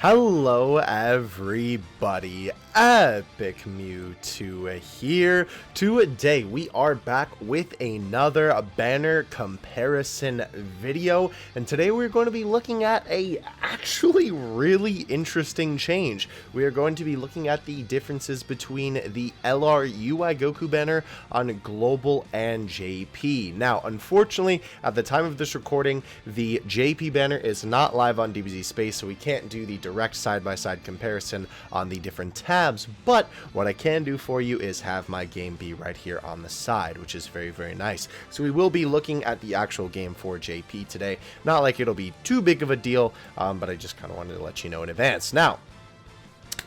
Hello everybody, Epic Mewtwo here. Today we are back with another banner comparison video, and today we're going to be looking at a actually really interesting change. We are going to be looking at the differences between the LR Goku banner on Global and JP. Now, unfortunately, at the time of this recording, the JP banner is not live on DBZ.space, so we can't do the direct side-by-side comparison on the different tabs, but what I can do for you is have my game be right here on the side, which is very nice. So we will be looking at the actual game for JP today. Not like it'll be too big of a deal, but I just kind of wanted to let you know in advance. Now,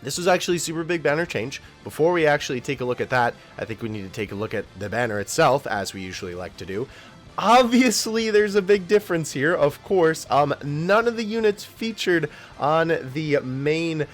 this was actually a super big banner change. Before we actually take a look at that, I think we need to take a look at the banner itself, as we usually like to do. Obviously, there's a big difference here, of course. None of the units featured on the main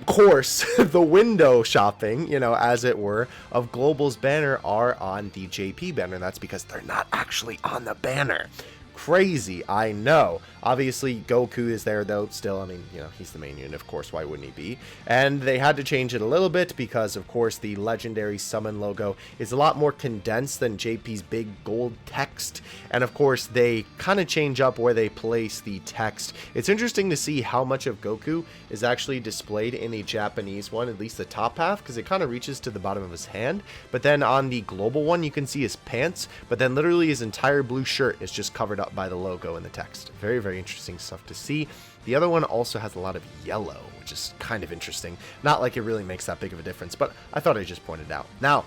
course, the window shopping, as it were, of Global's banner are on the JP banner. That's because they're not actually on the banner. Crazy, I know. Obviously, Goku is there, though, still. I mean, he's the main unit, of course. Why wouldn't he be? And they had to change it a little bit because, of course, the legendary summon logo is a lot more condensed than JP's big gold text. And, of course, they kind of change up where they place the text. It's interesting to see how much of Goku is actually displayed in the Japanese one, at least the top half, because it kind of reaches to the bottom of his hand. But then on the global one, you can see his pants, but then literally his entire blue shirt is just covered up by the logo and the text. Very interesting stuff to see. The other one also has a lot of yellow, which is kind of interesting. Not like it really makes that big of a difference, but I thought I'd just point it out. Now,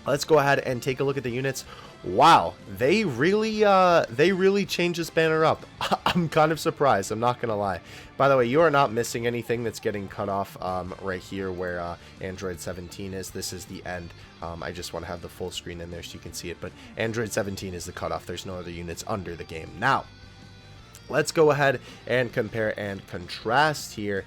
let's go ahead and take a look at the units. Wow, they really changed this banner up. I'm kind of surprised, I'm not gonna lie. By the way, you are not missing anything that's getting cut off right here where Android 17 is. This is the end. I just want to have the full screen in there so you can see it, but Android 17 is the cutoff. There's no other units under the game. Now, let's go ahead and compare and contrast here.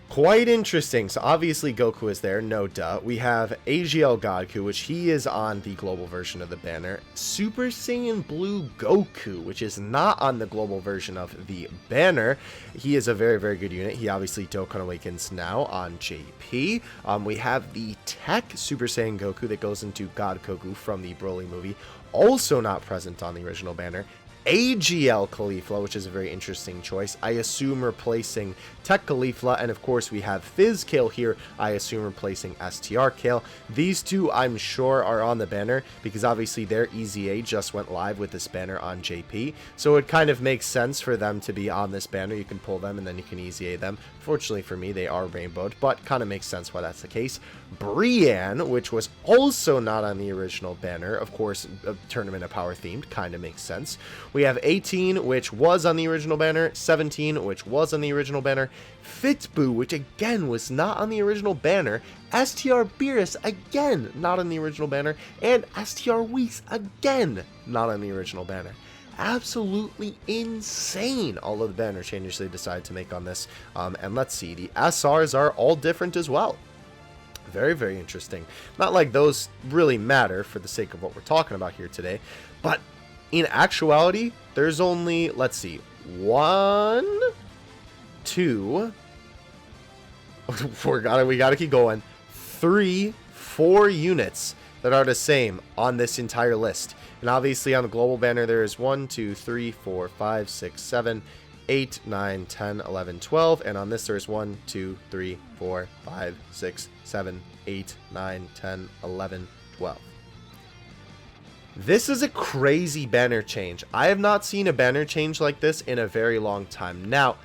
Quite interesting. So obviously Goku is there, no duh. We have AGL Goku, which he is on the global version of the banner. Super Saiyan Blue Goku, which is not on the global version of the banner. He is a very good unit. He obviously Dokkan Awakens now on JP. We have the Tech Super Saiyan Goku that goes into God Goku from the Broly movie, also not present on the original banner. AGL Caulifla, which is a very interesting choice. I assume replacing Tech Caulifla, and of course we have Fizz Kale here. I assume replacing STR Kale. These two, I'm sure, are on the banner because obviously their EZA just went live with this banner on JP. So it kind of makes sense for them to be on this banner. You can pull them and then you can EZA them. Fortunately for me, they are rainbowed, but kind of makes sense why that's the case. Brienne, which was also not on the original banner, of course, a Tournament of Power themed, kind of makes sense. We have 18, which was on the original banner, 17, which was on the original banner, Fitzboo, which again was not on the original banner, STR Beerus, again not on the original banner, and STR Whis, again not on the original banner. Absolutely insane, all of the banner changes they decided to make on this. And let's see, the SRs are all different as well. Very interesting. Not like those really matter for the sake of what we're talking about here today, but in actuality, there's only, let's see, 1, 2, we gotta keep going, 3, 4 units that are the same on this entire list. And obviously on the global banner, there is 1, 2, 3, 4, 5, 6, 7, 8, 9, 10, 11, 12. And on this, there's 1, 2, 3, 4, 5, 6, 7, 8, 9, 10, 11, 12. This is a crazy banner change. I have not seen a banner change like this in a very long time. Now,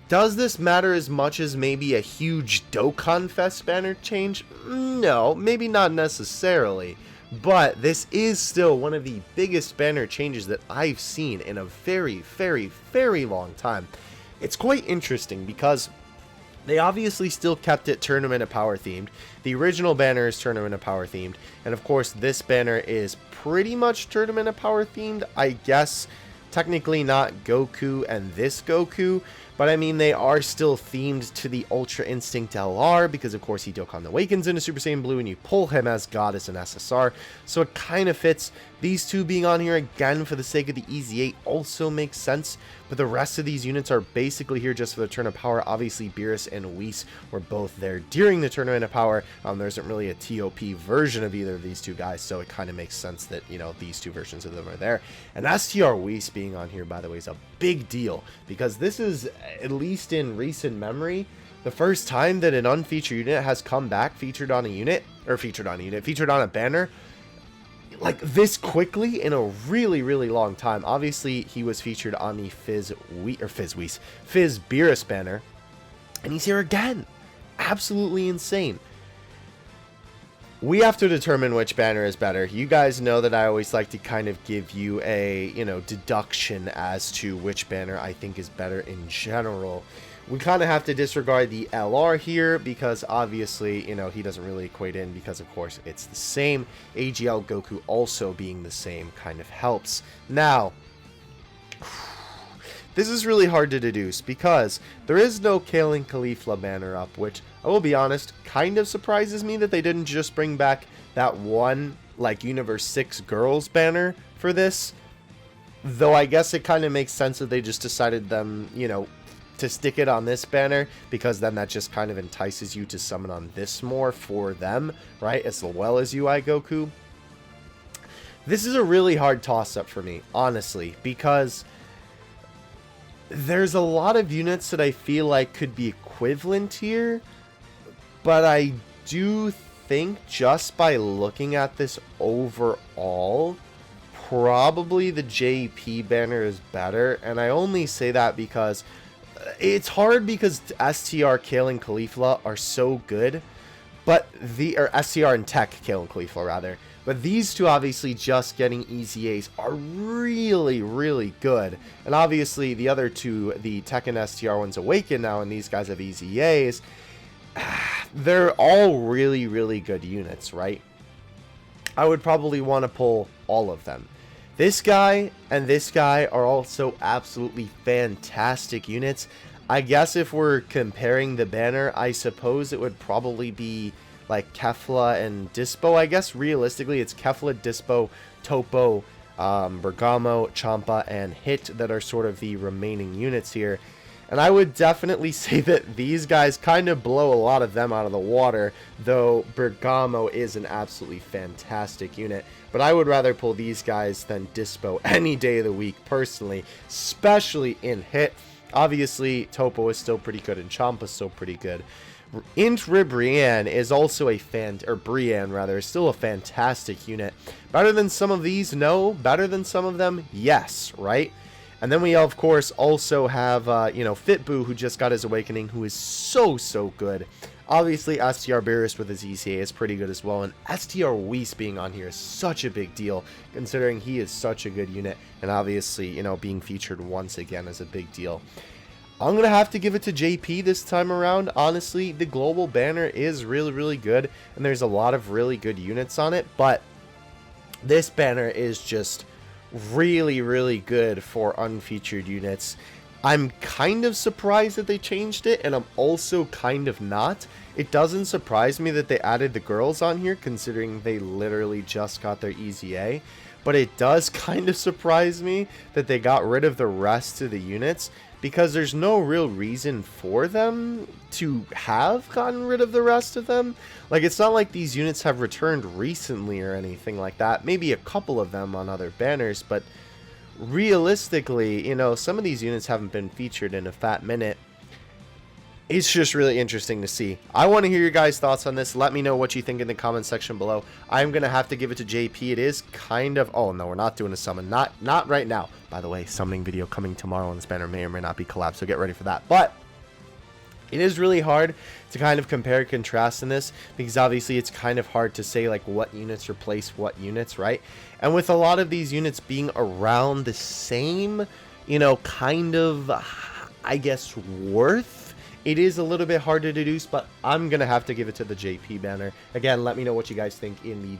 does this matter as much as maybe a huge Dokkan Fest banner change? No, maybe not necessarily. But this is still one of the biggest banner changes that I've seen in a very long time. It's quite interesting because they obviously still kept it Tournament of Power themed. The original banner is Tournament of Power themed. And of course, this banner is pretty much Tournament of Power themed. I guess technically not Goku and this Goku, But I mean, they are still themed to the Ultra Instinct LR because, of course, he Dokkan Awakens into Super Saiyan Blue and you pull him as God as an SSR. So it kind of fits. These two being on here again for the sake of the EZ8 also makes sense. But the rest of these units are basically here just for the turn of power. Obviously, Beerus and Whis were both there during the tournament of power. There isn't really a TOP version of either of these two guys, so it kind of makes sense that, you know, these two versions of them are there. And STR Whis being on here, by the way, is a big deal because this is, at least in recent memory, the first time that an unfeatured unit has come back featured on a banner like this quickly in a really, really long time. Obviously, he was featured on the Fizz Beerus banner, and he's here again. Absolutely insane. We have to determine which banner is better. You guys know that I always like to kind of give you a, you know, deduction as to which banner I think is better in general. We kind of have to disregard the LR here because obviously, you know, he doesn't really equate in because, of course, it's the same. AGL Goku also being the same kind of helps. Now, this is really hard to deduce because there is no Kalen Caulifla banner up, which, I will be honest, kind of surprises me that they didn't just bring back that one, like, Universe 6 Girls banner for this. Though I guess it kind of makes sense that they just decided them, you know, to stick it on this banner because then that just kind of entices you to summon on this more for them, right? As well as UI Goku. This is a really hard toss-up for me, honestly, because there's a lot of units that I feel like could be equivalent here, but I do think just by looking at this overall, probably the JP banner is better, and I only say that because it's hard because STR, Kale, and Caulifla are so good, but or STR and Tech, Kale, and Caulifla rather, but these two obviously just getting EZAs are really, really good, and obviously the other two, the Tech and STR ones awaken now, and these guys have EZAs. They're all really, really good units, right? I would probably want to pull all of them. This guy and this guy are also absolutely fantastic units. I guess if we're comparing the banner, I suppose it would probably be like Kefla and Dispo. I guess realistically it's Kefla, Dispo, Topo, Bergamo, Champa, and Hit that are sort of the remaining units here. And I would definitely say that these guys kind of blow a lot of them out of the water, though Bergamo is an absolutely fantastic unit. But I would rather pull these guys than Dispo any day of the week, personally, especially in Hit. Obviously, Topo is still pretty good, and Champa is still pretty good. Brienne is also a Brienne rather, is still a fantastic unit. Better than some of these? No. Better than some of them? Yes, right? And then we, of course, also have, Fitboo, who just got his awakening, who is so, so good. Obviously, STR Beerus with his ECA is pretty good as well. And STR Whis being on here is such a big deal, considering he is such a good unit. And obviously, being featured once again is a big deal. I'm going to have to give it to JP this time around. Honestly, the global banner is really, really good. And there's a lot of really good units on it. But this banner is just really, really good for unfeatured units. I'm kind of surprised that they changed it, and I'm also kind of not. It doesn't surprise me that they added the girls on here, considering they literally just got their EZA. But it does kind of surprise me that they got rid of the rest of the units, because there's no real reason for them to have gotten rid of the rest of them. Like, it's not like these units have returned recently or anything like that. Maybe a couple of them on other banners, but realistically, some of these units haven't been featured in a fat minute. It's just really interesting to see. I want to hear your guys' thoughts on this. Let me know what you think in the comment section below. I'm going to have to give it to JP. It is kind of... Oh, no, we're not doing a summon. Not right now. By the way, summoning video coming tomorrow on this banner may or may not be collabed, so get ready for that. But it is really hard to kind of compare and contrast in this, because obviously it's kind of hard to say like what units replace what units, right? And with a lot of these units being around the same, kind of, I guess, worth, it is a little bit hard to deduce, but I'm going to have to give it to the JP banner. Again, let me know what you guys think in the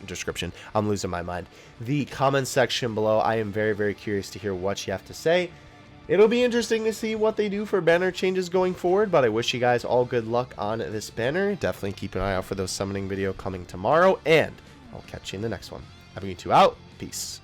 description. I'm losing my mind. The comment section below. I am very, very curious to hear what you have to say. it'll be interesting to see what they do for banner changes going forward, but I wish you guys all good luck on this banner. Definitely keep an eye out for those summoning video coming tomorrow, and I'll catch you in the next one. I'm going to out. Peace.